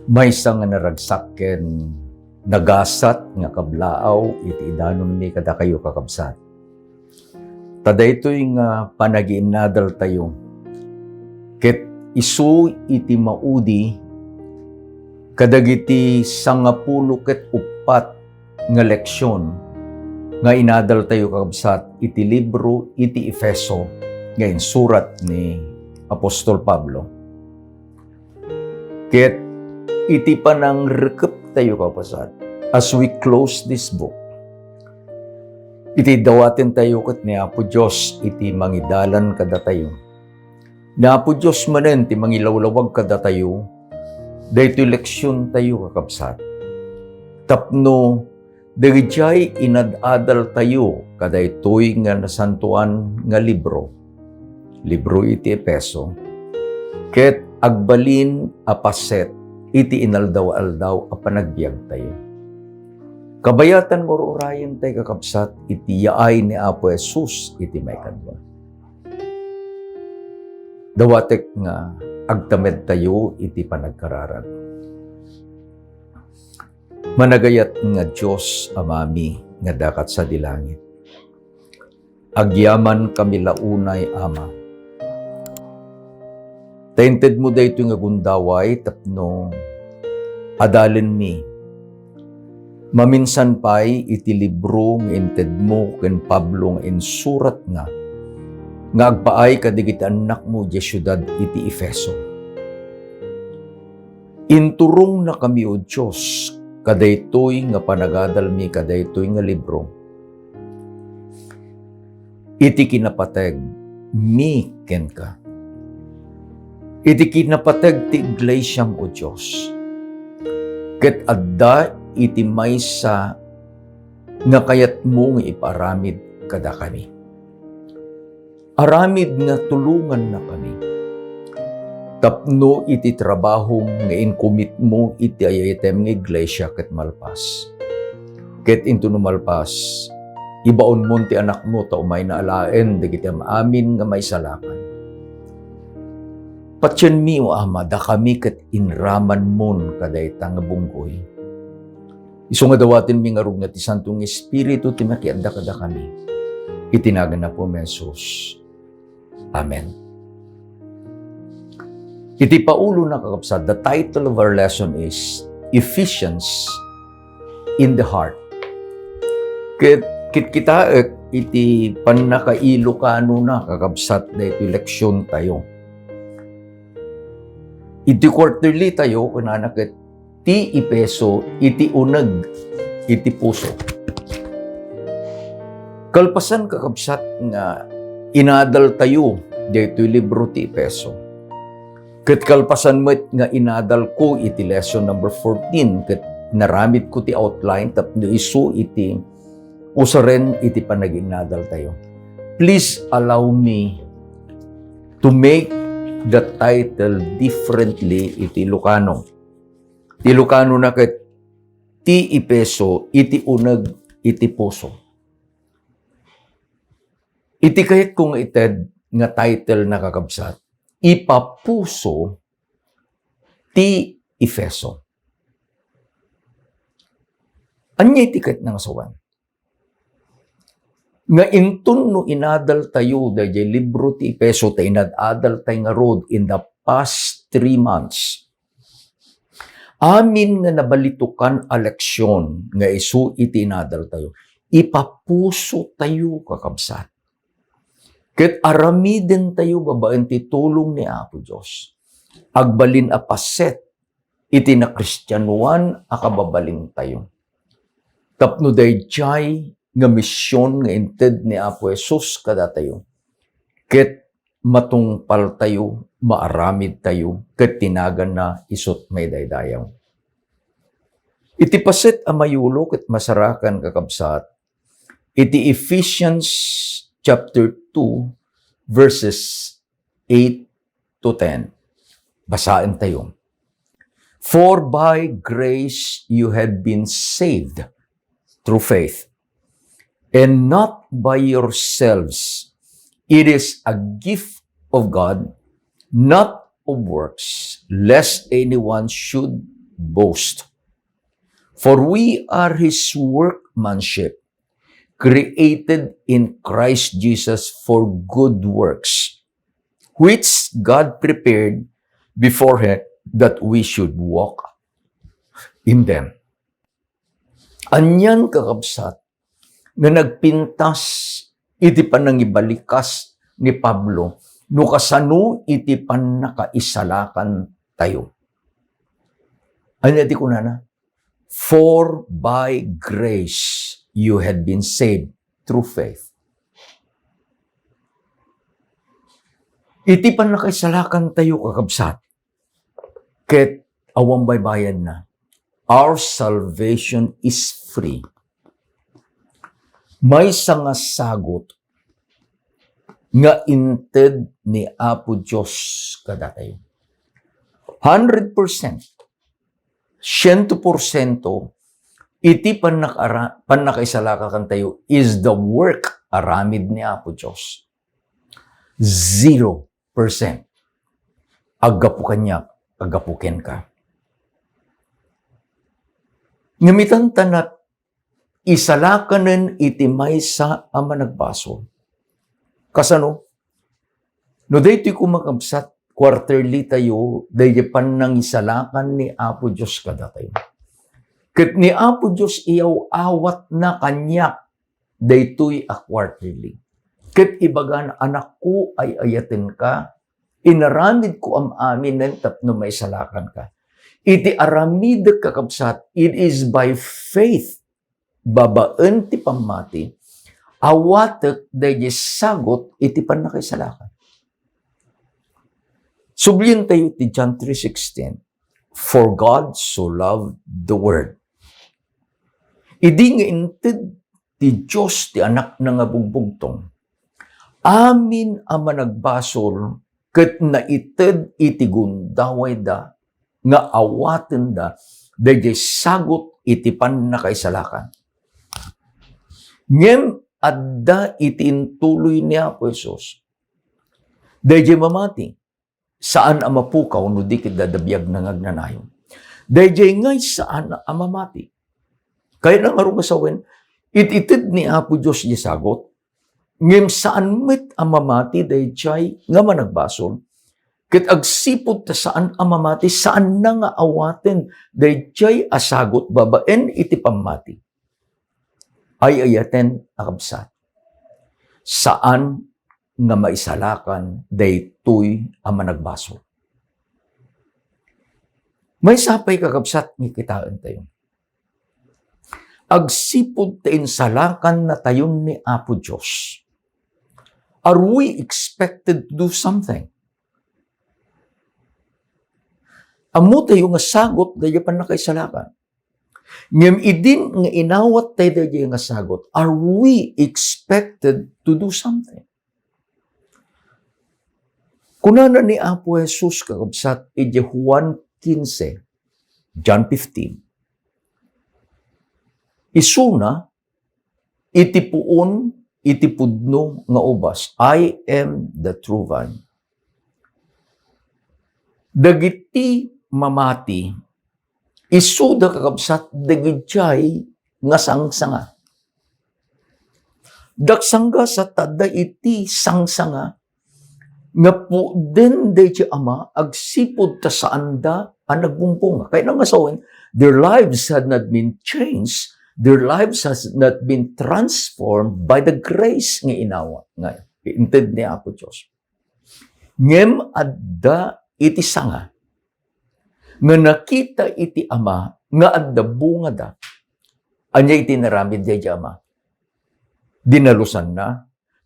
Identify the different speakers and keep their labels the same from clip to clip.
Speaker 1: Maysa nga naragsakken nagasat nga kablaaw iti idanon mi kada kayo kakabsat. Tadaytoy nga panagiinadal tayo. Ket isu iti maudi kadagiti 94 nga leksyon nga inadal tayo kakabsat iti libro iti Efeso nga insurat ni Apostol Pablo. Ket iti panang rekep tayo kapasat. As we close this book, iti dawatin tayo kat ni Apo Diyos, iti mangidalan kada tayo. Ni Apo Diyos manen, ti mangilawlawag kada tayo, dahito leksyon tayo kakapsat. Tapno, dagijay inadadal tayo, kada ito'y nga nasantuan nga libro iti Efeso, ket agbalin apaset, iti inaldaw-aldaw a panagbiag tayo. Kabayatan ngururayan tayo kakabsat, iti yaay ni Apo Jesus, iti may kadwa. Dawatek nga, agtamed tayo, iti panagkararan. Managayat nga Diyos amami, nga dakat sa dilangit. Agyaman kami launay, Ama. Tainted mo dayto nga gundaway, tapno adalin mi. Maminsan pa'y iti libro nga inted mo ken Pablo nga insurat nga agpaay kadigiti anak mo di syudad iti Efeso. Inturong na kami o Diyos kadaytoy nga panagadal mi kadaytoy nga libro. Iti kinapateg mi ken ka. Iti kinapateg ti iglesyam o Diyos. Ket adda iti maysa nga kayat mo nga iparamid kada kami. Aramid nga tulungan na kami. Tapno iti trabaho nga inkumit mo iti ayayatem nga iglesia ket malpas. Ket into numalpas, ibaon mo ti anak mo ta umay na alaen dagiti amin nga may salakan. Patyan mi o Ama, da kami ket inraman mon kadayta nga bunggoy. Isu nga dawatin mi nga rug nga ti Santong Espiritu ti makiadda kada kami. Itinagan na po Jesus. Amen. Iti paulo na kakabsat, the title of our lesson is Ephesians in the Heart. Ket kita iti panakailokano na kakabsat na iti leksyon tayo. Iti quarterly tayo, kunanakit, ti Efeso, iti unag, iti puso. Kalpasan kakabsat nga, inadal tayo, dito libro ti Efeso. Ket kalpasan mo nga inadal ko, iti lesson number 14, ket naramid ko ti outline, tapno isu iti, usaren iti panaginadal tayo. Please allow me to make the title differently iti Ilocano. Ti Ilocano na ket ti Efeso iti uneg iti puso. Iti kayat kong ited nga title na kakabsat, ipapuso ti Efeso. Anya iti kayat nga sawan? Nga intun no inadal tayo dahil libro ti Efeso tayo inadal tayo nga road in the past 3 months. Amin nga nabalitukan a leksyon nga isu iti inadal tayo. Ipapuso tayo kakabsat. Ket aramiden tayo babaen ti tulong ni Apo Diyos. Agbalin a paset iti na Kristyanuan akababalin tayo. Tapno dayjay nga misyon nga inted ni Apo Jesus kada tayo. Ket matungpal tayo, maaramid tayo, ket tinagan na isot may daydayaw. Iti paset a mayulo ket masarakan kakabsat, iti Ephesians chapter 2 verses 8 to 10. Basain tayo. For by grace you have been saved through faith, and not by yourselves. It is a gift of God, not of works, lest anyone should boast. For we are His workmanship, created in Christ Jesus for good works, which God prepared beforehand that we should walk in them. Anyan kakabsat, nga nagpintas iti panangibalikas ni Pablo, no kasano iti panakaisalakan tayo. Ano iti kunana? For by grace you had been saved through faith. Iti panakaisalakan tayo kakabsat, ket awang baybayan na. Our salvation is free. May nga sagot nga inted ni Apo Diyos kada tayo. 100%, 100%, iti panakaisalakakan tayo is the work aramid ni Apo Diyos. 0%. Agapukan niya, agapuken ka. Ngamitan tanat, isalakanen iti maysa ama nagbaso. Kasano? No daytoy kumakabsat, quarterly tayo, dahi nang isalakan ni Apo Diyos kada tayo. Ket ni Apo Diyos iyaw awat na kanyak, daytoy a quarterly. Ket ibagan anak ko ay ayaten ka, inaramid ko am amin ng tapno may salakan ka. Iti aramid kakabsat, it is by faith, babaan ti pamati, awatek dahi sagot iti panakaisalakan. Sublian tayo ti John 3:16, for God so loved the world. Idi nga inted ti Diyos ti anak na nga bugbugtong. Amin ang managbasol ket naited iti gundaway da nga awaten da dahi sagot iti panakaisalakan. Ngem adda iti intuloy ni Apo Jesus. Dahi mamati, saan ang mapukaw no di kidadabiyag ng agnanayon. Dahi ngay saan ang mamati. Kaya nang arong kasawen, ititid ni Apo Diyos di sagot, ngem saan met ang mamati dahi nga managbasol, ket agsipod ta saan ang mamati, saan na nga awaten dahi asagot babaen iti pamati. Ay ayaten akabsat. Saan nga maisalakan daytoy ang managbasol. May sapay kakabsat ni kitaan tayo. Agsipod ta insalakan na tayon ni Apo Diyos. Are we expected to do something? Amo tayo nga sagot dahi panakaisalakan. Ngem idin nga inawat tayo dahi nga sagot, are we expected to do something? Kunana ni Apo Jesus kakabsat iti Juan 15, John 15. Isuna, iti puon, iti pudno nga ubas. I am the true vine. Dagiti mamati, isuda kakabsat, dagitiyay nga sangsanga. Daksangga sa tada iti sangsanga, nga po din dahi ama, agsipod ta saan da ang nagbumpong. Kaya nang asawin, their lives had not been changed, their lives has not been transformed by the grace nga inawa. Nga, inted ni Apo Diyos. Ngem adda iti sanga, nga nakita iti ama, nga adda bunga da, anya iti naramid dahi ama. Dinalusan na,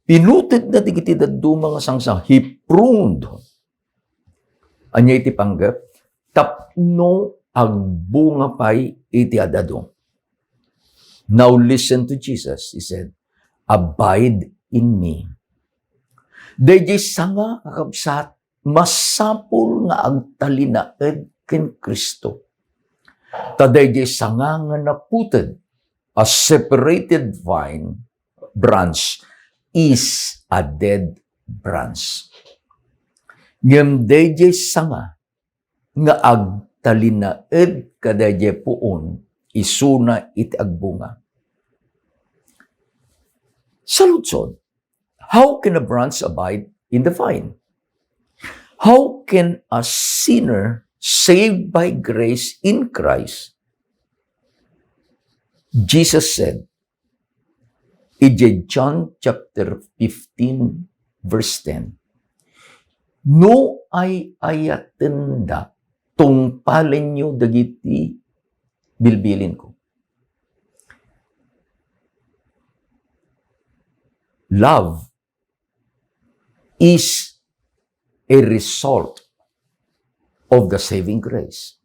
Speaker 1: pinuted na digiti daddo mga sangsang, he pruned. Anya iti panggap, tapno agbunga pay iti adado. Now listen to Jesus. He said, abide in me. Dayjay sanga kakabsat, masapul nga agtalinaed ken Kristo. Tadayjay sanga nga naputed, a separated branch is a dead branch. Ngem dayjay sanga nga talinaed kadaya puon, isuna iti agbunga. Saludsod, how can a branch abide in the vine? How can a sinner saved by grace in Christ? Jesus said, in John chapter 15, verse 10, no ay ayatenda tungpalin nyo dagiti bilbilin ko. Love is a result of the saving grace.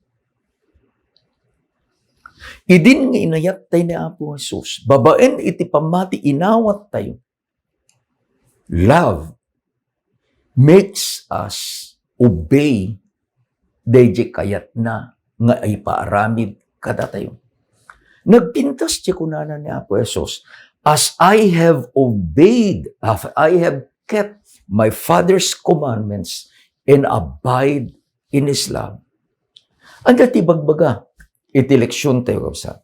Speaker 1: Idin nga inayat tayo ni Apo Jesus, babaen iti pamati inawat tayo. Love makes us obey dayjay kayat na nga ay paaramid kada tayo. Nagpintas ti kunana ni Apo Jesus, as I have obeyed, as I have kept my Father's commandments and abide in His love. Ang dati bagbaga, iti leksyon tayo kapsa.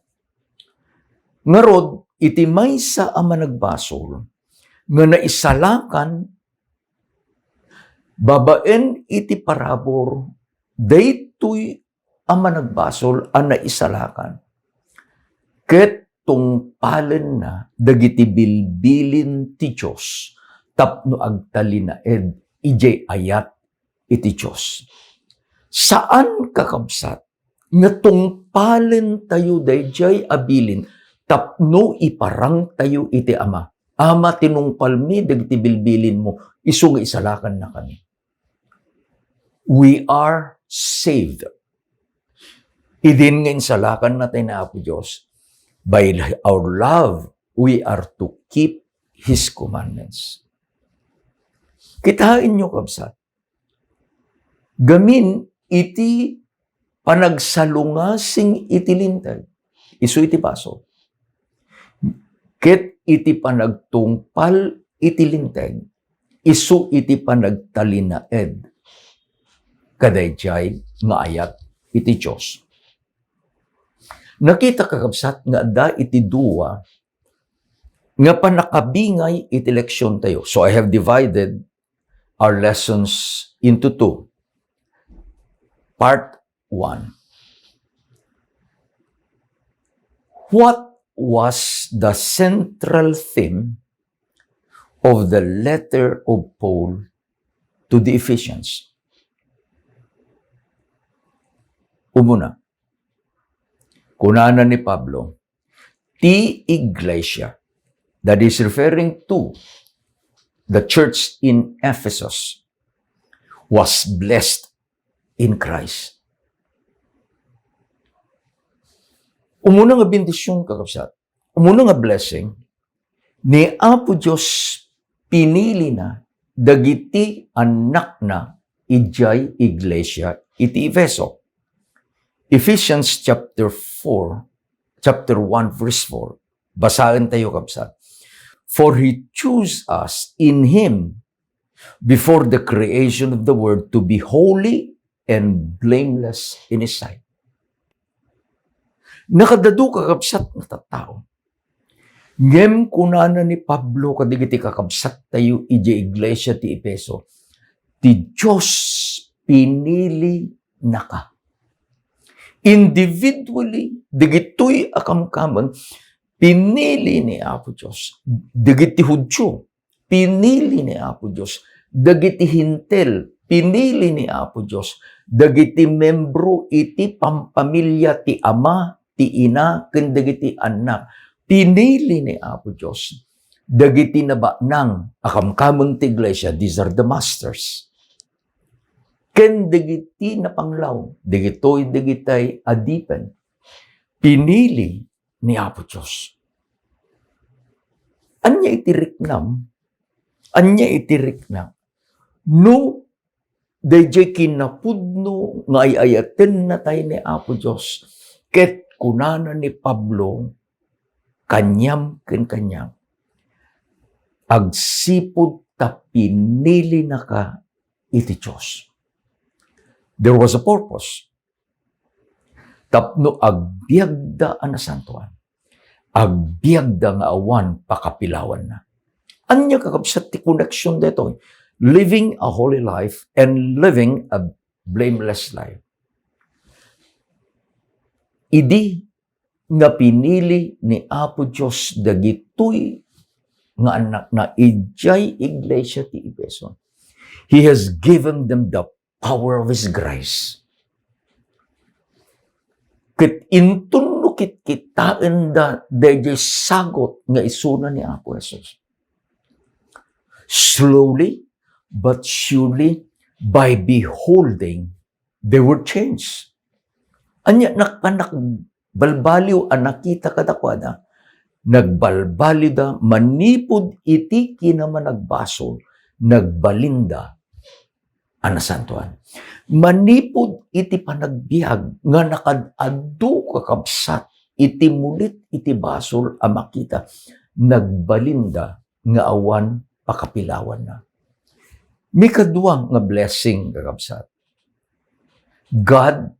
Speaker 1: Ngarod, iti maysa ama nagbasol, nga naisalakan, babaen iti parabor, daytoy ama nagbasol, ang naisalakan. Ket tungpalen na, dagiti bilbilin ti Diyos, tapno agtalinaed, ijay ayat iti Diyos. Saan kakabsat? Nga tungpalen tayo dayjay abilin, tapno iparang tayo iti ama. Ama, tinungpal mi, dagiti bilbilin mo, iso nga isalakan na kami. We are saved. Idin nga insalakan natin na Apo Diyos, by our love, we are to keep His commandments. Kitain nyo, kabsat. Gamin, iti panagsalungasing itilintag. Isu iti paso. Ket iti panagtungpal itilintag. Isu iti panagtalinaed. Kadayjay nga ayat iti Diyos. Nakita kakabsat nga da iti duwa nga panakabingay iti leksyon tayo. So I have divided our lessons into two. Part 1. What was the central theme of the letter of Paul to the Ephesians? Umuna, kunana ni Pablo, ti iglesia, that is referring to the church in Ephesus, was blessed in Christ. Umuna nga bendisyon, kakabsat. Umuna nga blessing, ni Apo Diyos pinili na, dagiti anak na, ijay iglesia, iti Efeso. Ephesians chapter 1, verse 4. Basahin tayo, kabsat. For He chose us in Him before the creation of the world to be holy and blameless in His sight. Nakadadu kakabsat na tattao. Ngem kunana ni Pablo kadigiti kakabsat tayo ije iglesia ti Efeso. Ti Diyos pinili na ka. Individually, digito'y akamkaman, pinili ni Apo Diyos. Digiti Hudyo, pinili ni Apo Diyos. Dagiti Hintel, pinili ni Apo Diyos. Dagiti membro iti pampamilya ti ama, ti ina, ken dagiti anak. Pinili ni Apo Diyos. Dagiti nabanang akamkamang ti iglesia, these are the masters. Ken dagiti na panglaw, dagitoy dagitay adipen, pinili ni Apo Diyos. Anya itiriknam, no, dayjay kinapudno, nga ayayaten na tayo ni Apo Diyos, ket kunana ni Pablo, kanyam ken kanyam, agsipod ta pinili na ka iti Diyos. There was a purpose. Tapno agbiagda ang nasantuan. Agbiagda nga awan pakapilawan na. Anya kakabsat ti connection dito. Living a holy life and living a blameless life. Idi nga pinili ni Apo Diyos dagitoy nga anak na ijay iglesia ti Efeso. He has given them the power of His grace. Ket intunno kit kitaan da dayjay sagot nga isuna ni Apo Jesus. Slowly but surely, by beholding, they were changed. Anya nakanak balbaliw ang nakita kadakwada, nagbalbaliw da, manipod iti kinaman nagbasol, nagbalinda ang nasantuan. Manipod iti panagbiag, nga nakadado kakabsat, iti mulit iti basol ang makita, nagbalinda nga awan pakapilawan na. May kaduwang nga blessing kakabsat. God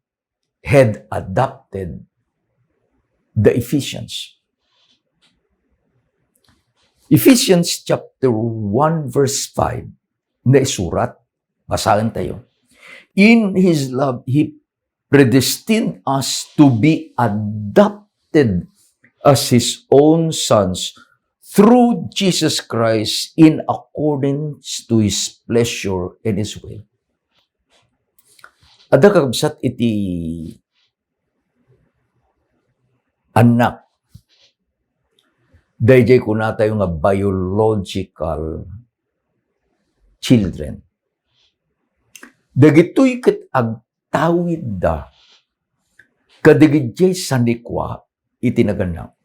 Speaker 1: had adopted the Ephesians. Ephesians chapter 1 verse 5 na isurat, basahin tayo. In His love, He predestined us to be adopted as His own sons through Jesus Christ in accordance to His pleasure and His will. Ada kakabsat iti anak. Dayjay ko na tayo nga biological children. Dagitoy ket agtawid da. Kadigidjay sanikwa iti naganak.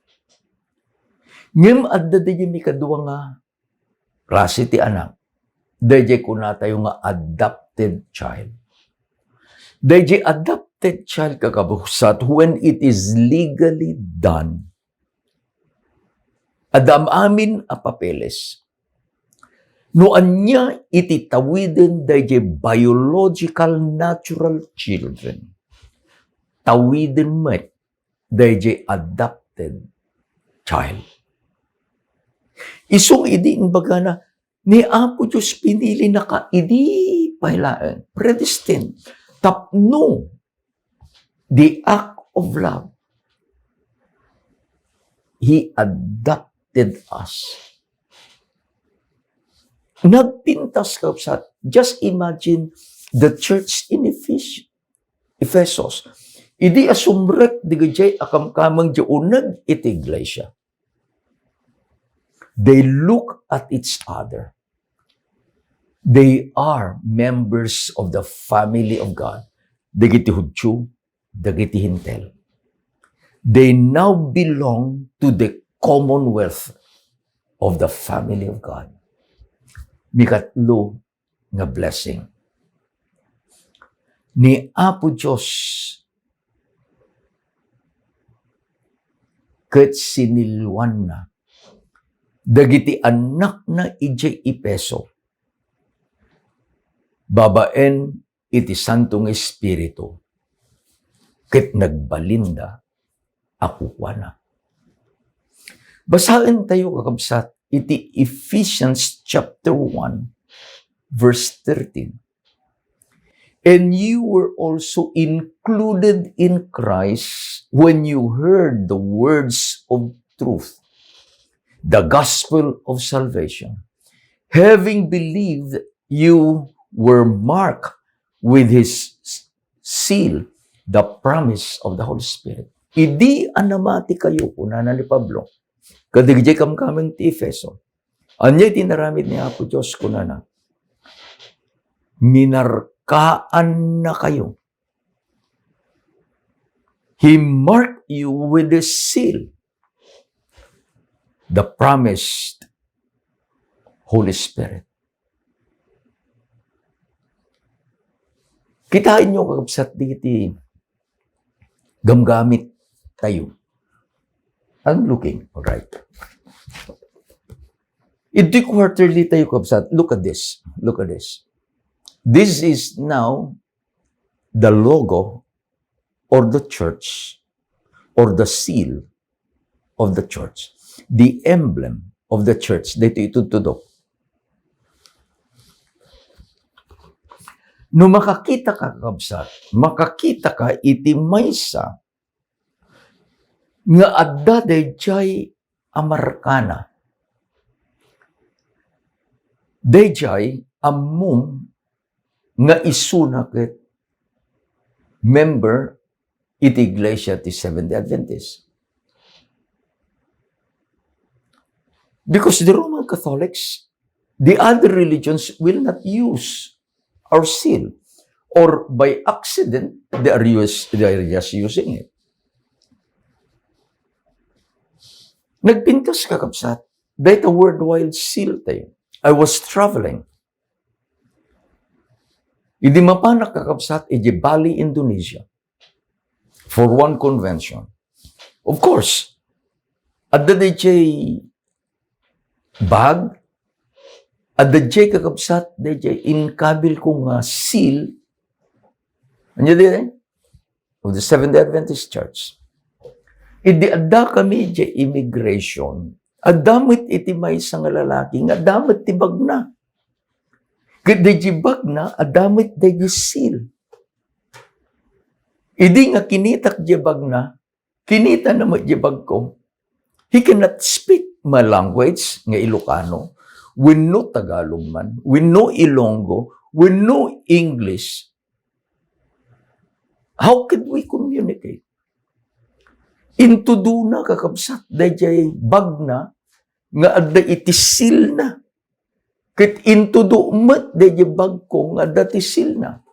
Speaker 1: Ngem adda dayjay mi kaduwa nga klase ti anak. Dayjay ko na tayo nga adopted child. Dayjay adopted child kakabusat when it is legally done. Adam amin a papeles. No anya iti tawiden dayjay biological natural children. Tawiden met dayjay adopted child. Isong idi ang baga na ni Apo Diyos pinili na ka idi pahilaan. Predestined. Tapno the act of love. He adopted us. Nagpintas ka sa, just imagine the church in Ephesus. Idi asumrek di gajay akamkamang di unag iti iglesia. They look at each other. They are members of the family of God. Dagiti Hudyo, dagiti Hintel. They now belong to the commonwealth of the family of God. Mikatlo nga blessing. Ni Apo Diyos ket sinilwan na dagiti anak na ijay Epeso. Babaen iti Santong Espiritu ket nagbalinda akukwana. Basahin tayo kakabsat iti Ephesians chapter 1 verse 13. And you were also included in Christ when you heard the words of truth, the gospel of salvation. Having believed, you were marked with His seal, the promise of the Holy Spirit. Idi anamati kayo, kunana ni Pablo. Kadigjay kamkaming ti Efeso. Anyay tinaramid ni Apo Diyos, kunana. Minarkaan na kayo. He marked you with the seal, the promised Holy Spirit. Kitain nyo kakabsat diti gamgamit tayo. I'm looking, all right. Iti quarterly tayo kakabsat. Look at this. Look at this. This is now the logo or the church or the seal of the church. The emblem of the church. Dito itutudok. No makakita ka kabsat, makakita ka iti maysa nga adda dayjay amarkana. Dayjay ammum nga isuna ket member iti iglesia ti Seventh-day Adventist. Because the Roman Catholics, the other religions will not use our seal, or by accident, they are just using it. Nagpintas ka kapsat, dahil a worldwide seal tayo. I was traveling. Idi mapanak ka kapsat, iji Bali, Indonesia, for one convention. Of course, at the DJ bag, at the J kakabsat, DJ inkabil kong seal, ano din? Of the Seventh-day Adventist Church. Idi adda kami di immigration, adamit iti may isang lalaki, adamit ti bag na. Kaya di bag na, adamit di seal. Idi nga kinitak di bag na, kinita naman di bag ko. He cannot speak my language, nga Ilocano. We know Tagalog man. We know Ilonggo. We know English. How could we communicate? Into do na kakabsat, dayjay bag na, nga adda itisil na. Kit into do umat, dayjay bag ko, nga adda tisil na.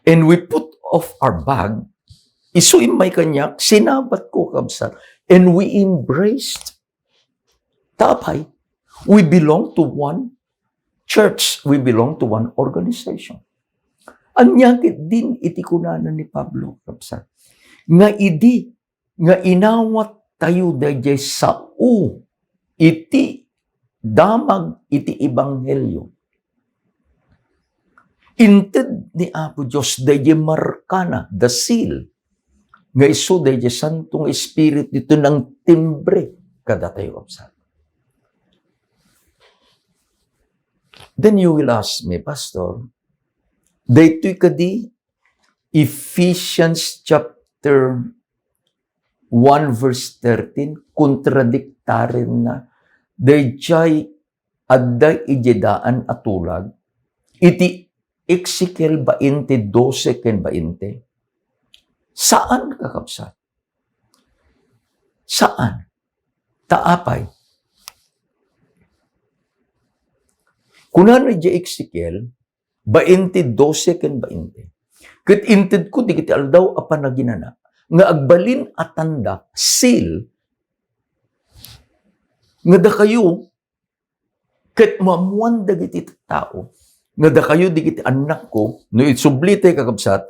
Speaker 1: And we put off our bag, isuin may kanyak, sinabat ko kabsat, and we embraced. Tapay, we belong to one church. We belong to one organization. Anyakit din iti kunanan ni Pablo, kapsat. Nga idi, nga inawat tayo dayjay sao, iti damag iti ebanghelyo. Inted ni Apo Diyos dayjay markana, the seal, nga iso dayjay Santong Espiritu dito ng timbre kada tayo, kapsat. Then you will ask me, Pastor, daytoy kadi Ephesians chapter 1 verse 13, kontradiktarin na, dayjay adda ijedaan atulag, iti Ezekiel 20:12 ken 20. Saan kakabsat? Saan? Taapay. Kunan di Ezekiel 20:12 ken 20. Ket inted ko di kiti aldaw apan naginana nga agbalin atanda seal nga da kayo ket mamuan dagiti tao nga da kayo di kiti anak ko no itsublite kakabsat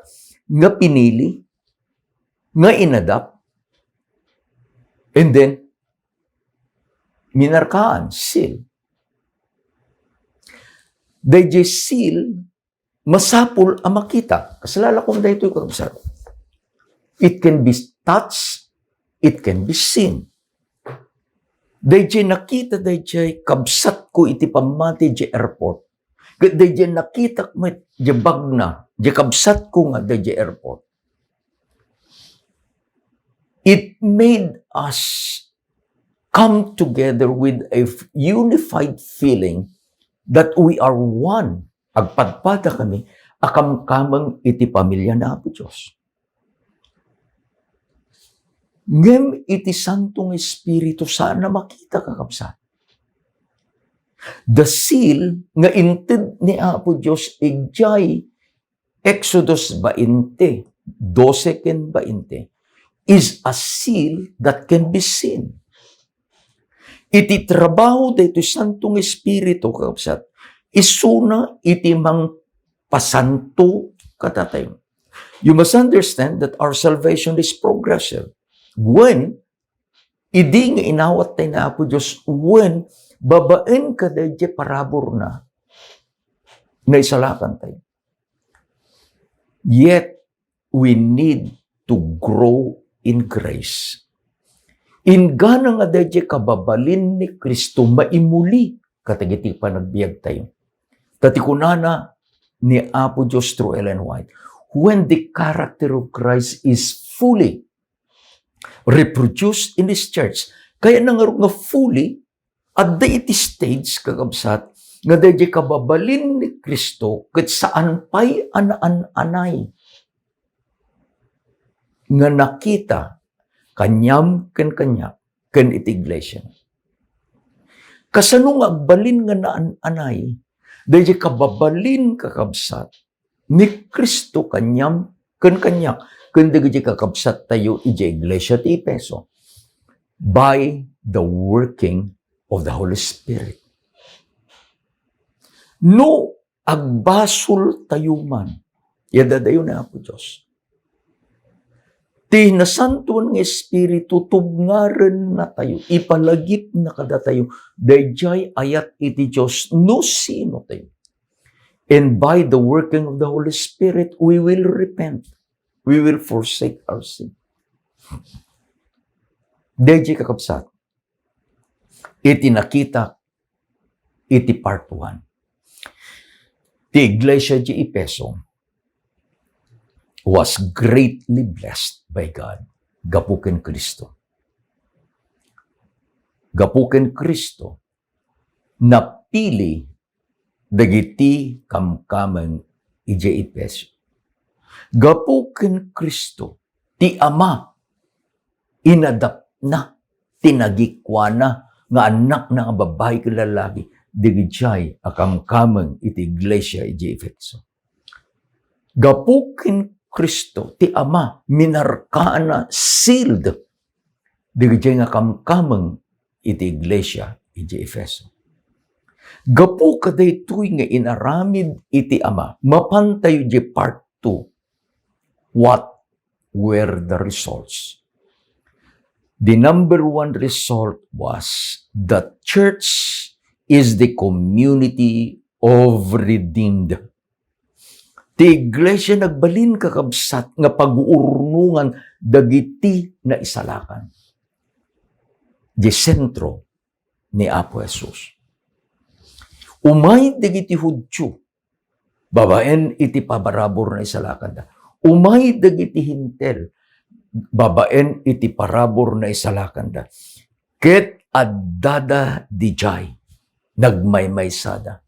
Speaker 1: nga pinili nga inadap and then minarkaan seal. Dayjay seal, masapul ang makita. Kasalala kong daytoy kakabsat. It can be touched, it can be seen. Dayjay nakita dayjay kabsat ko iti pamati di airport. Dayjay nakita ko di bag na, di kabsat ko nga dayjay airport. It made us come together with a unified feeling that we are one. Agpadpada kami, akamkamang iti pamilya na Apo Diyos. Ngem iti Santong Espiritu saan na makita kakabsat. The seal nga inted ni Apo Diyos ijay Exodus 20, 12 ken 20 is a seal that can be seen. Iti trabaho dito Santong Espiritu kakabsat, isuna iti mang pasanto katatay. You must understand that our salvation is progressive. When, idi nga inawat tayo na Apo Diyos, when, babaen ka dayjay parabor na isalakan tayo. Yet, we need to grow in grace. Ingana nga dadya kababalin ni Kristo, maimuli, katagiti pa nagbiag tayo. Tatikunana ni Apo Diyos through Ellen White, when the character of Christ is fully reproduced in His church, kaya nga fully, at the stage, kakabsat, nga dadya kababalin ni Kristo, kat saan pa'y anay, nga nakita, kanyam kanya, kan iti iglesia. Kasano nga agbalin nga naanay, dadya kababalin kakabsat, ni Kristo kanyam kanya, kan dadya kakabsat tayo iti iglesia ti Efeso, by the working of the Holy Spirit. No, agbasol tayo man, yadadayo na Apo Diyos. Ti nasantuan ng Espiritu, tubngaren na tayo, ipalagip na kada tayo, dayjay ayat iti Diyos, no sino tayo. And by the working of the Holy Spirit, we will repent. We will forsake our sin. Dayjay kakabsat, iti nakita, iti part 1. The Iglesia di Efeso was greatly blessed by God. Gapuken Kristo. Gapuken Kristo, napili dagiti kamkameng iti Efeso. Gapuken Kristo, ti Ama, inadap na, tinagikwana, nga anak na nga babae kalalaki, digijay akamkameng iti iglesia iti Efeso. Gapukin Kristo, ti Ama, minarkaan na, sealed, digijay nga kamkameng iti iglesia iti Efeso. Gapu kaday tuy nga inaramid iti Ama, mapantayo di part 2. What were the results? The number 1 result was the church is the community of redeemed. Ti iglesia nagbalin kakabsat nga pag-uurnungan dagiti na isalakan. Di sentro ni Apo Jesus. Umay dagiti Hudyo, babaen iti pabarabor na isalakan da. Umay dagiti Hintel, babaen iti parabor na isalakan da. Ket addada dijay, nagmaymaysada.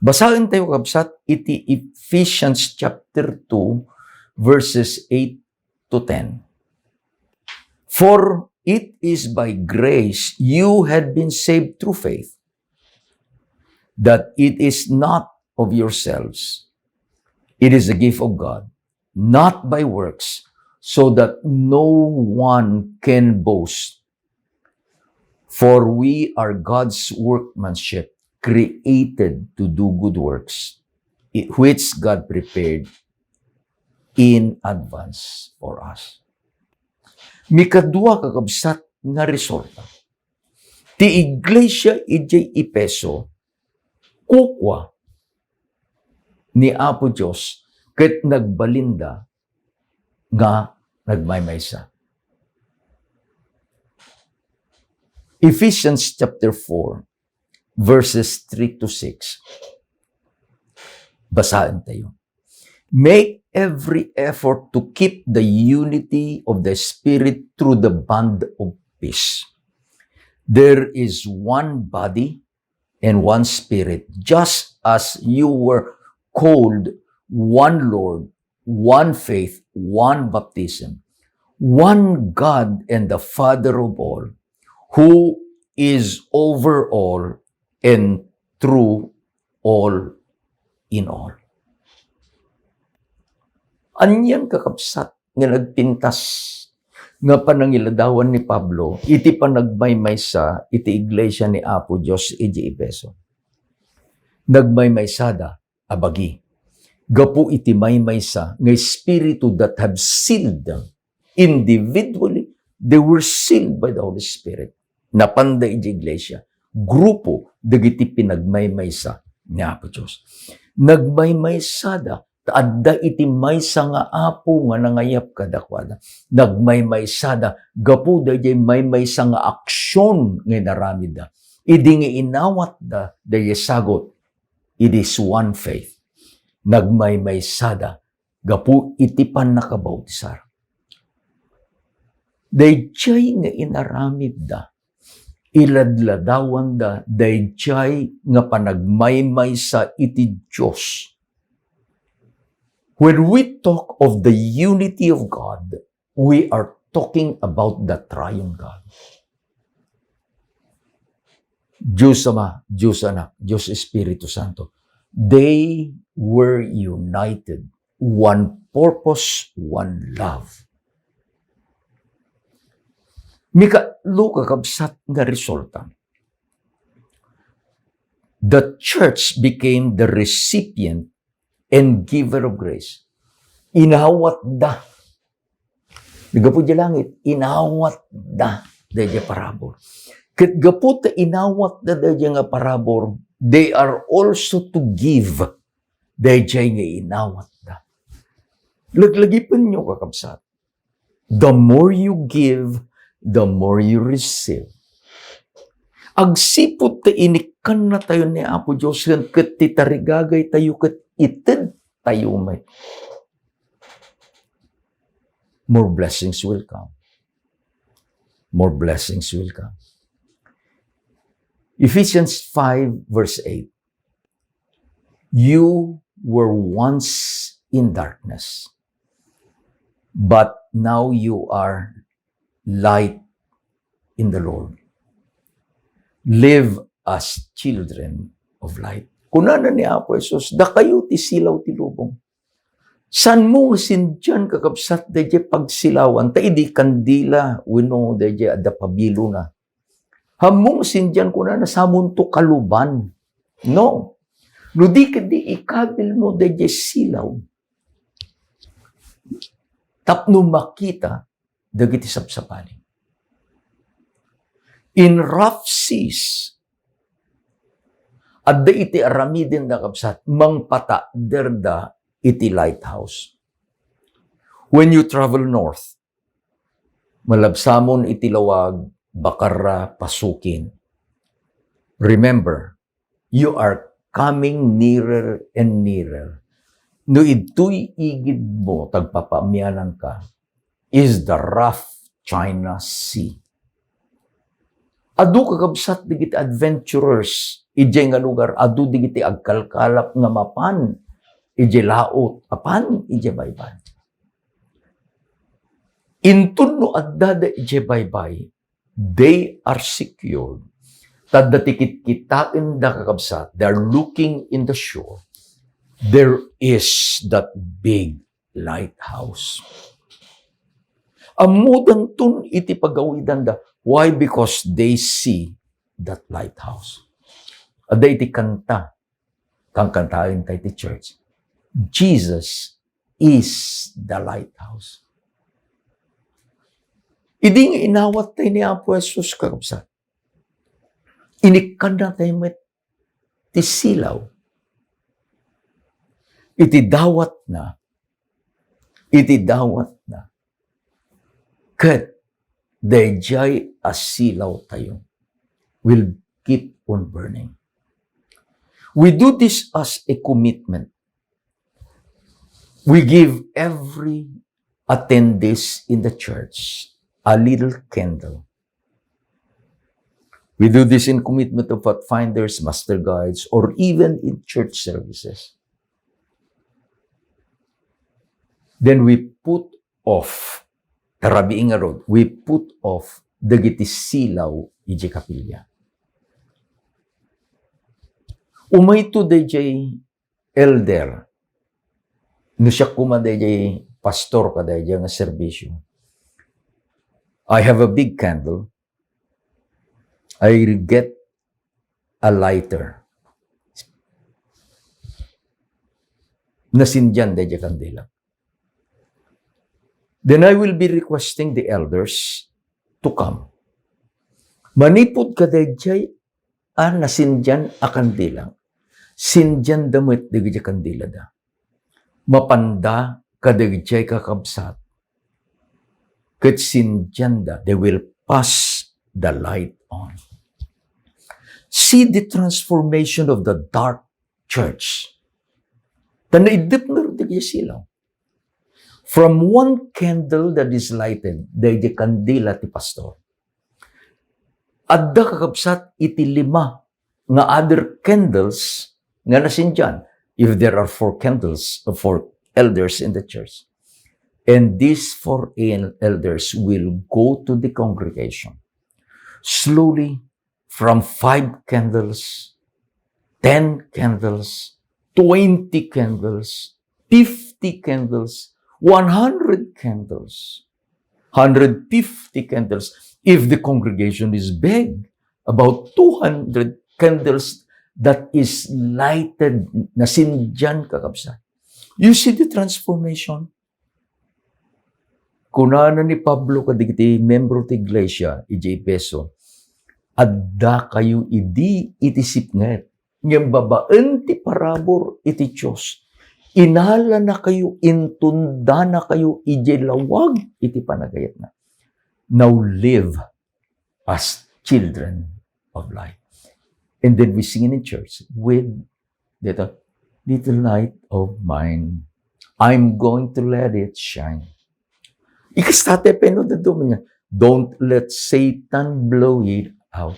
Speaker 1: Basahin tayo kabsat iti Ephesians chapter 2 verses 8 to 10. For it is by grace you had been saved through faith, that it is not of yourselves. It is a gift of God, not by works, so that no one can boast. For we are God's workmanship, created to do good works, which God prepared in advance for us. Mikadua kakabsat nga resulta. Ti iglesia iti Efeso, kukwa ni Apo Diyos, ket nagbalinda nga nagmaymaysa. Ephesians chapter 4, verses 3 to 6. Basahin tayo. Make every effort to keep the unity of the Spirit through the bond of peace. There is one body and one Spirit, just as you were called, one Lord, one faith, one baptism, one God and the Father of all, who is over all and through all in all. Anyan kakabsat nga nagpintas nga panangiladawan ni Pablo, iti panagmaymaysa iti iglesia ni Apo Diyos iti Efeso. Nagmaymaysada, abagi. Gapu iti maymaysa nga Espiritu that have sealed them individually. They were sealed by the Holy Spirit. Napanda iti iglesia. Grupo, dagiti pinagmaymaysa ni Apo Diyos. Nagmaymaysada, adda iti maysa nga apo nga nangayap kadakwada. Nagmaymaysada, gapu dayjay maymaysa nga aksyon nga naramid da. Idi nga inawat da, dayjay sagot, it is one faith. Nagmaymaysada, gapu iti pan nakabautisar. Dayjay nga inaramid da, iladladawan da, dayjay nga panagmaymaysa iti Diyos. When we talk of the unity of God, we are talking about the triune God. Diyos Ama, Diyos Anak, Diyos Espiritu Santo. They were united. One purpose, one love. Mikatlo kakabsat nga resulta. The church became the recipient and giver of grace. Inawat da. Gapu di langit, inawat da. Dahil parabor. Kat gapu ta inawat da dahil nga parabor, they are also to give. Dahil nga inawat da. Laglagipan nyo kakabsat. The more you give, the more you receive. Agsipot ta inikan na tayo ni Apo Diyos, kat titarigagay tayo, kat ited tayo may. More blessings will come. More blessings will come. Ephesians 5 verse 8. You were once in darkness, but now you are light in the Lord. Live as children of light. Kunana ni Apo Jesus, da kayo ti silaw ti lubong. San mo sindyan kakabsat deje pagsilawan, ta idi kandila, wino deje adda pabilo na. Hamong sindyan kunana samon to kaluban. No. No di kadi ikabil mo deje silaw. Tapno makita, dagiti sapsapani. In rough seas, adda iti aramidin da kapsat, mangpata derda iti lighthouse. When you travel north, malabsamon iti lawag, bakara pasukin. Remember, you are coming nearer and nearer. No ito'y igid mo, tagpapamyanan ka, is the rough China Sea. Adu kakabsat digiti adventurers, ije nga lugar, adu digiti agkalkalap nga mapan, ije laot, apan, ije baybay. Intun no addada ije baybay, they are secured. Tadda tikit kitain da kakabsat, they are looking in the shore. There is that big lighthouse. Amudan tun iti pagawidan da. Why? Because they see that lighthouse. Ada iti kanta. Kang kantain tayo iti church. Jesus is the lighthouse. Idi nga inawat tayo ni Apo Jesus kakabsat. Inikan na tayo met ti silaw. Iti dawat na. Iti dawat na. Kat dayjay asilaw tayo will keep on burning. We do this as a commitment. We give every attendees in the church a little candle. We do this in commitment of pathfinders, master guides, or even in church services. Then we put off Karabiing nga road, we put off dagiti silaw iji kapilya. Umayto dayjay elder, no siya kuma dayjay pastor ka dayjay nga serbisyo. I have a big candle. I get a lighter. Nasindyan dayjay kandila. Then I will be requesting the elders to come. Manipod ka dayjay, nasindyan a kandila. Sindyan damit digiti kandila da. mapanda kadagitay kakabsat, ket sinjanda, they will pass the light on. See the transformation of the dark church. Tanaidip na rin silaw. From one candle that is lighted, day the kandila ti pastor. Adda kakabsat iti 5 nga other candles nga nasinjan. If there are 4 candles, 4 elders in the church. And these 4 elders will go to the congregation. Slowly, from 5 candles, 10 candles, 20 candles, 50 candles, 100 candles, 150 candles. If the congregation is big, about 200 candles that is lighted na sinjan kakabsat. You see the transformation? Kunana ni Pablo kadigiti membro ti iglesia, iti Efeso, adda kayo iti sipnget, ngem babaan ti parabor iti Diyos. Inala na kayo, intunda na kayo, iti lawag iti panagayat na. Now live as children of light. And then we sing in church with the little light of mine. I'm going to let it shine. Ikastate peno da niya. Don't let Satan blow it out.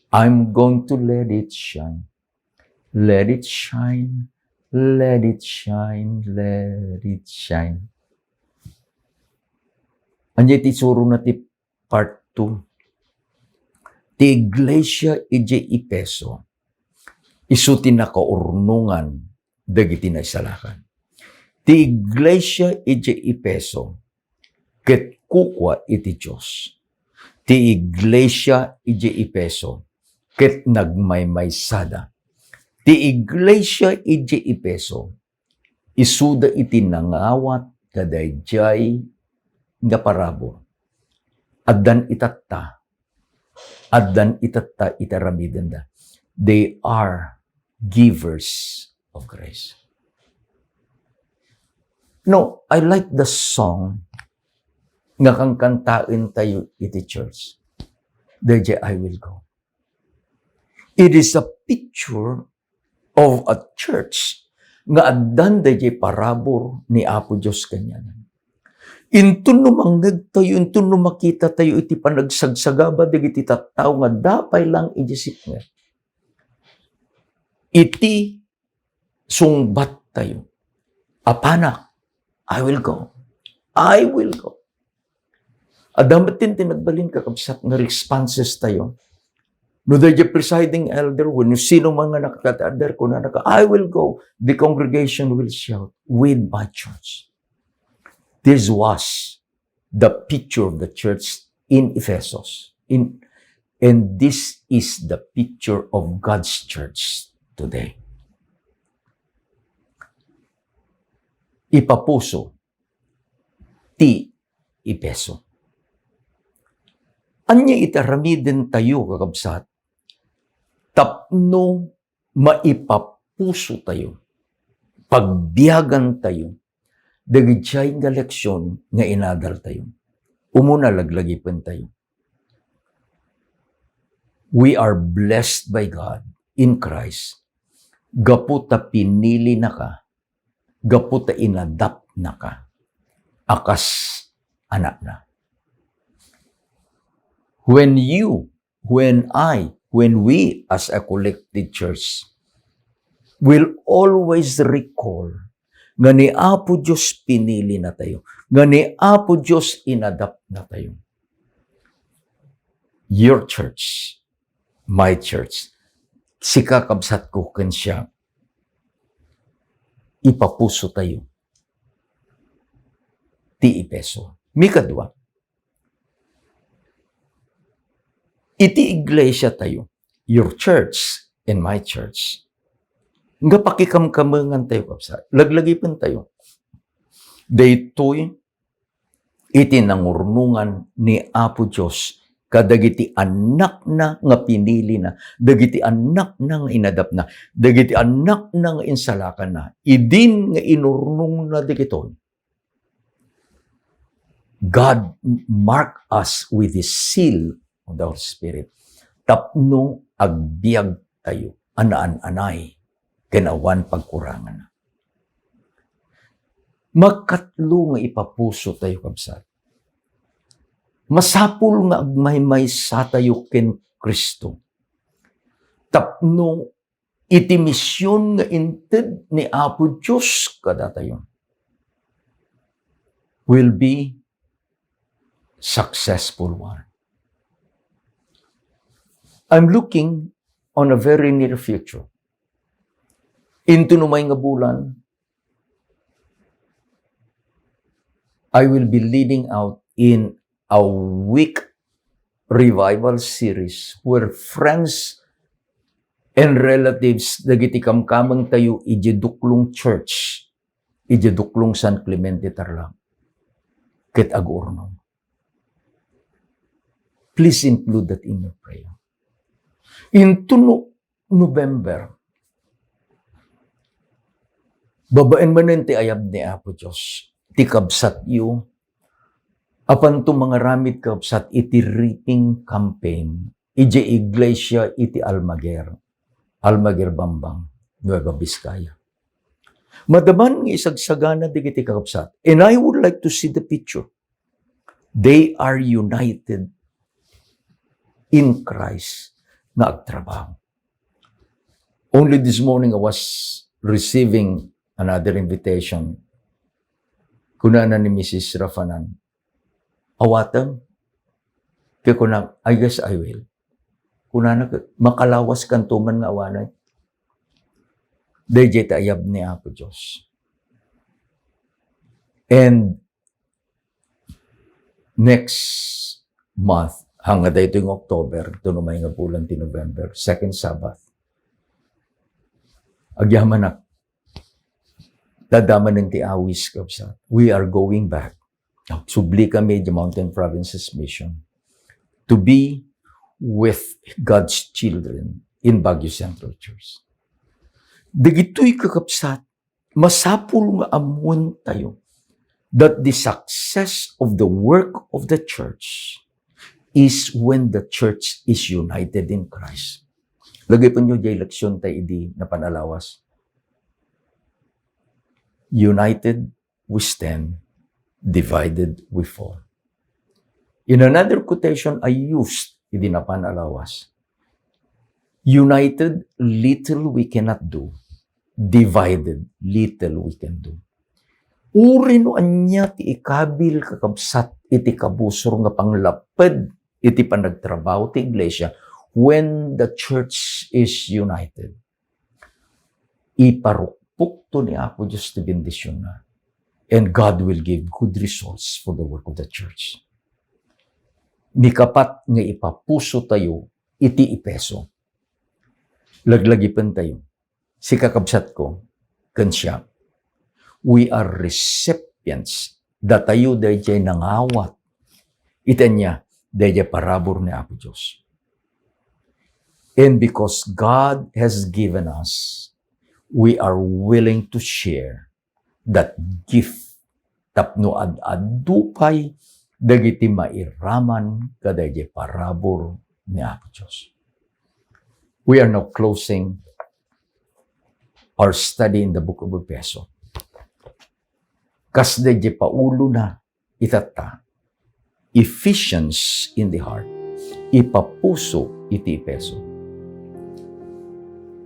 Speaker 1: I'm going to let it shine. Let it shine. Let it shine. Let it shine. Anya ti suro na ti part 2. Ti iglesia ije Efeso. Isu ti nakaurnungan dagiti naisalakan. Ti iglesia ije Efeso. Ket kukwa iti Diyos. Ti iglesia ije Efeso. Ket nagmaymaysada. Ti iglesia ije Efeso. Isuda iti nangawat kadayjay nga parabor. Addan itatta. Addan itatta itaramidanda. They are givers of grace. No, I like the song nga kang kantain tayo iti church. Dayjay I will go. It is a picture of a church nga addan dayjay parabor ni Apo Dios kanyanan. Intun no manggag tayo, intun no makita tayo iti panagsagsagaba dagiti tattao nga dapay lang ijisip nga. Iti sungbat tayo. Apanak, I will go. I will go. Adamatin tinagbalin kakabsat nga responses tayo. No, the presiding elder, when sino mga nakakatader ko na I will go, the congregation will shout, with my church. This was the picture of the church in Ephesus. And this is the picture of God's church today. Ipapuso ti Efeso. Anya itaramiden tayo kakabsat, tapno maipapuso tayo, pagbiyagan tayo, dagitsay nga leksyon nga inadal tayo. Umuna laglagipan tayo. We are blessed by God in Christ. Gaputa pinili na ka, gaputa inadapt na ka, akas anak na. When you, when I, when we as a collective church will always recall nga ni Apo Diyos pinili na tayo, nga ni Apo Diyos inadapt na tayo. Your church, my church, si kakabsat ko kan siya, ipapuso tayo. Ti Efeso. Mikadwa. Iti iglesia tayo, your church and my church. Nga pakikamkamangan tayo kapsa. Laglagipan tayo. Daytoy iti nangurnungan ni Apo Diyos kadagiti anak na nga pinili na, dagiti anak na nga inadap na, dagiti anak na nga insalakan na, idin nga inurnong na dikiton. God mark us with His seal of the Holy Spirit. Tapno agbiag tayo, anaan-anay, kinawan pagkurangan na. Magkatlo nga ipapuso tayo kabsat. Masapul nga agmay-may sa tayo ken Kristo. Tapno iti misyon nga inted ni Apo Diyos kada tayo will be successful one. I'm looking on a very near future. Into numay nga bulan, I will be leading out in a week revival series where friends and relatives dagiti kamkamang tayo ijeduklong church, ijeduklong San Clemente Tarlac, ket agurno. Please include that in your prayer. Into November, babaen manen ti ayab ni Apo Diyos, ti kabsat yu, apan to mga ramit kabsat iti reaping campaign, ije iglesia iti Almaguer Bambang, Nueva Vizcaya. Madaman ng isagsagana digiti kakabsat. And I would like to see the picture. They are united in Christ na agtrabaho. Only this morning I was receiving another invitation. Kunana ni Mrs. Rafanan, awatan, kaya kunang, I guess I will. Kunana, makalawas kantuman nga awanay. Dahil ayab ni Apo Diyos. And next month, hanggang dito yung October, ito naman yung bulan ti November, second Sabbath. Agyaman na, dadaman ng ti awis kapsa. We are going back. Subli kami, the Mountain Provinces Mission, to be with God's children in Baguio Central Church. Dagitoy kakapsat, masapul nga amuan tayo that the success of the work of the church is when the church is united in Christ. Lagay po nyo dyan leksyon tayo idi na panalawas. United we stand, divided we fall. In another quotation I used, idi na panalawas. United, little we cannot do. Divided, little we can do. Uri no anya ti ikabil kakabsat iti kabusor nga panglapad iti panagtrabaho ti iglesia when the church is united. Iparukpok to ni Apo Diyos ti bendisyon na. And God will give good results for the work of the church. Mikapat nga ipapuso tayo iti ipeso. Laglagipan tayo. Si kakabsat ko, kansya, we are recipients da tayo dayjay nangawat. Ita niya, dayjay parabor ni Apo Diyos. And because God has given us, we are willing to share that gift. Tapno ad-adupay, dagiti mairaman, kadayjay parabor ni Apo Diyos. We are now closing our study in the book of Ephesians. Kasda di paulo na itata, Ephesians in the heart, ipapuso iti Ephesians.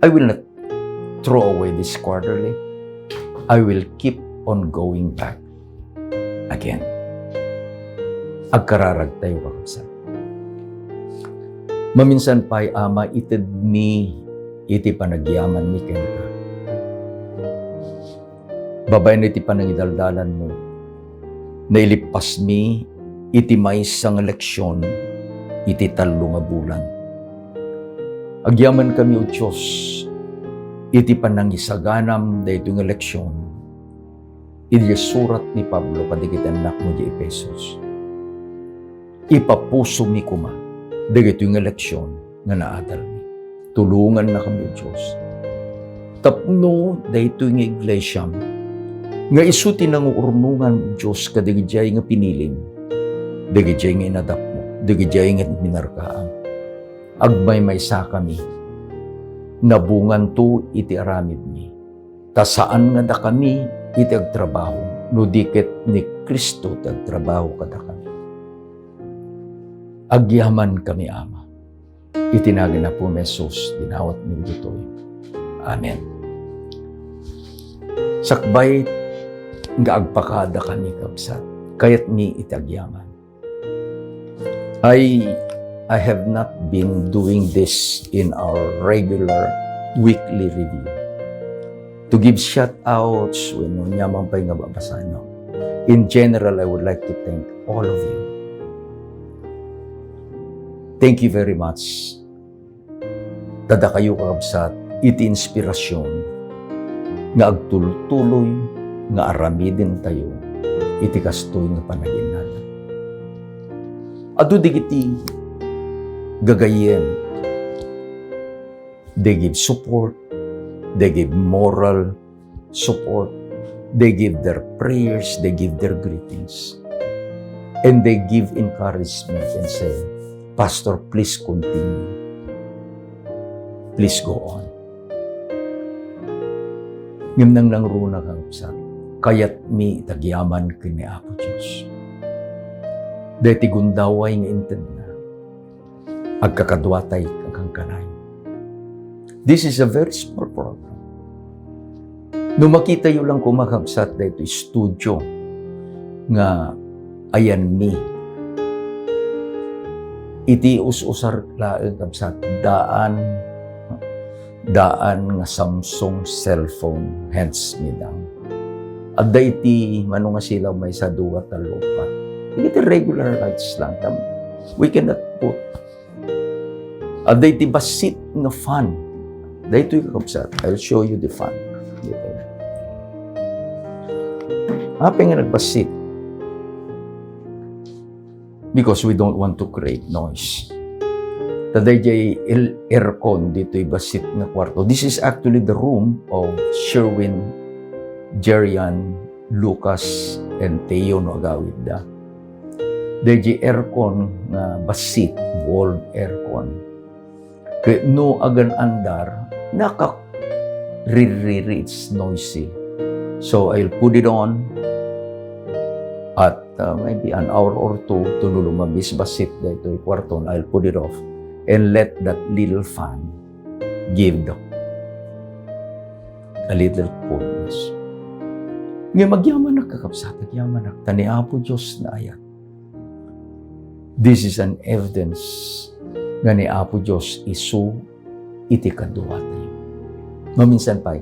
Speaker 1: I will not throw away this quarterly. I will keep on going back again. Agkararag tayo kakabsat. Maminsan pa'y ama ited mi iti panagyaman mi kenta. Babay na iti panangidaldalan mo, nailipas mi iti may sang leksyon, iti talo nga bulan. Agyaman kami o Diyos, iti panangisaganam da ito nga leksyon, iti surat ni Pablo kadikitan anak mo di Epesos. Ipapuso mi kuma, Dagito yung eleksyon nga naadal ni. Tulungan na kami, Diyos. Tapno, dahito yung iglesia, nga isuti ng urnungan, Diyos, kadigijay nga pinilim, digijay nga inadap mo, digijay nga minarkaan. Agmay may sa kami, nabungan to iti aramid mi. Ta saan nga da kami iti agtrabaho, no dikit ni Kristo agtrabaho kada kami. Agyaman kami, Ama. Itinagin na po ni Jesus, dinawat mi ditoy. Amen. Sakbay nga agpakada kami kabsat, kayat mi itagyaman. I have not been doing this in our regular weekly review. To give shout-outs when nyaman pa nga babasa nyo. In general, I would like to thank all of you. Thank you very much. Tada kayo kakabsat, iti inspirasyon, nga agtuloy nga aramidin tayo, iti kastoy nga panagin natin. Ado digiti gagayen, they give support, they give moral support, they give their prayers, they give their greetings, and they give encouragement and say, Pastor, please continue. Please go on. Ngimnang lang runa kang sa kayat mi itagyaman kini Apo Diyos. Dahiti gundaway nga inted na agkakadwatay kang kanay. This is a very small program. Nung makita yun lang kumakabsat dahito studio nga ayan mi iti us-usar laeng kabsat daan nga Samsung cellphone hands me down. Adda iti mano nga sila may sa duwa talupat. Iti regular lights lang. We cannot put. Adda iti basit nga fan. Dahito yung kapsat. I'll show you the fan. Happy nga nagbasit. Because we don't want to create noise. Taday jay aircon dito basit na kwarto. This is actually the room of Sherwin, Jerian, Lucas, and Teo no agawid da. Daday aircon na basit, walled aircon. Kaya no agan andar, it's noisy. So I'll put it on at maybe an hour or two to lumabis basit dito yung kwarto. I'll put it off and let that little fan give a little coolness. Ngayon, magyaman na kakapsat, magyaman na. Tani Apo Diyos na ayat. This is an evidence nga ni Apo Diyos isu iti kadwa tayo. Maminsan pa,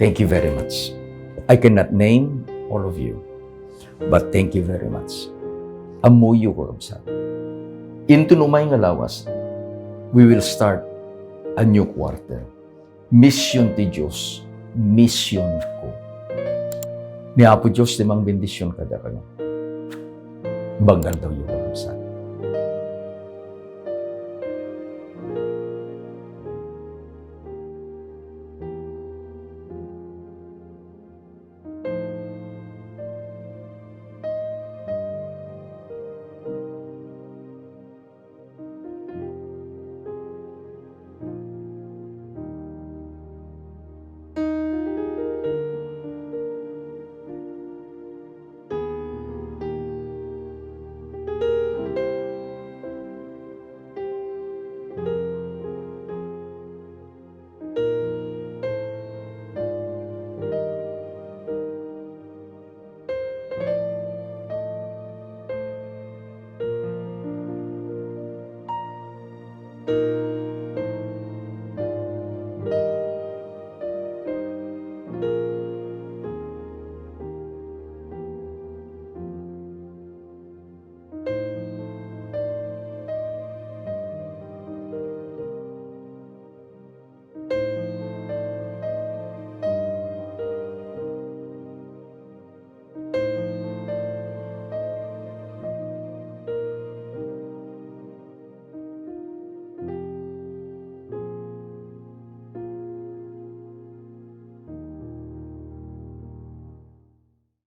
Speaker 1: thank you very much. I cannot name all of you, but thank you very much. Amuyo kakapsat. Into numay nga lawas, we will start a new quarter. Mission ti Diyos, mission ko. Ni Apo Diyos, limang bendisyon kada kayo. Banggal daw yun.